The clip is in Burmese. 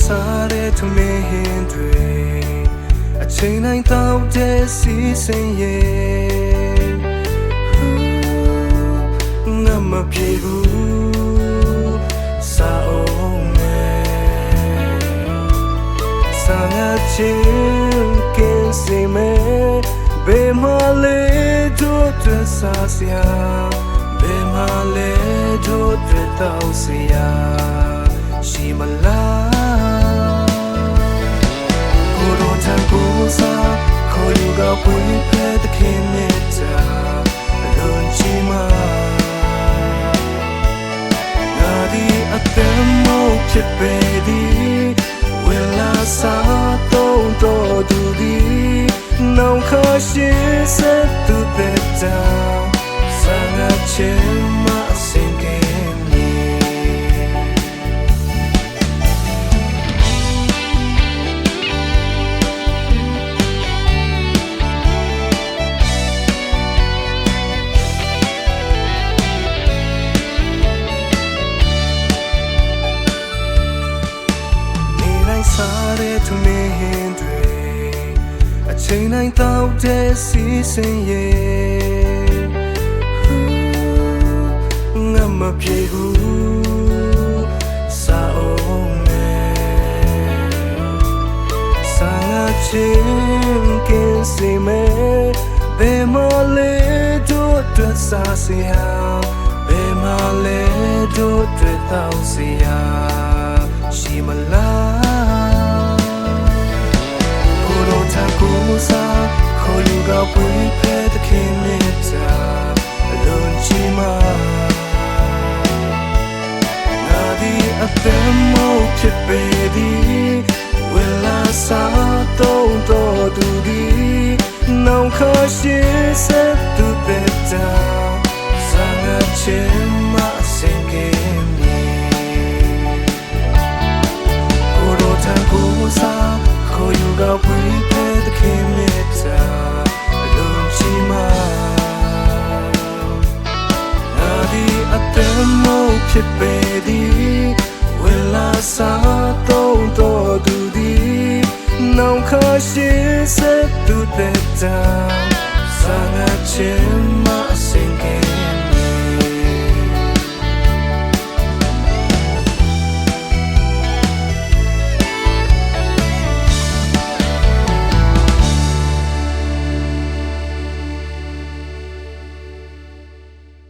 စားတဲ့ထမင်းတွေအချိန်တိုင်းတောက်တဲ့စီစဉ်ရဲ့ငါမပြေဘူးစာအောင်မယ်စာငါချင်းကင်းစီမယ်ဘယ်မှာလဲတို့တွေ့စားစရာဘယ်မှာလဲတို့တွေ့တော့စရာရှိမလားကိုတော့ချမ်းကိုစားခေါ်ယူကပွေဖက်တဲ့ခင်နဲ့တာလွန်ချီမာငါဒီအသက်မို့ဖြစ်ပေသည်ဝေလာစားတော့တူသည်နောင်ခါရှိစေတူတဲ့တာဆန္ဒချင်မစင်ကင်းနေစားတဲ့ထမင်းတွေအချိန်တိုင်းတောက်တဲ့စီစဉ်ရဲ့ငါမပြေဘူးစာအောင်မယ်စာငါချင်းကင်းစီမယ်ဘယ်မှာလဲတို့တွေ့စားစရာဘယ်မှာလဲတို့တွေ့တော့စရာရှိမလားကိုစားခေါ်ယူကပွေဖက်တဲ့ခင်နဲ့တာလွန်ချီမာငါဒီအသက်မို့ဖြစ်ပေသည်ဝေလာစားတော့တူသည်နောင်ခါရှိစေတူတဲ့တာဆန္ဒချင်မစင်ကင်းမြေကိုတော့တန်ကိုစားခေါ်ယူကပွေဖက်တဲ့ခင်နဲ့တာလွန်ချီမာငါဒီအသက်မို့ဖြစ်ပေသည်ဝေလာစားတော့တူသည်နောင်ခါရှိစေတူတဲ့တာဆန္ဒချင်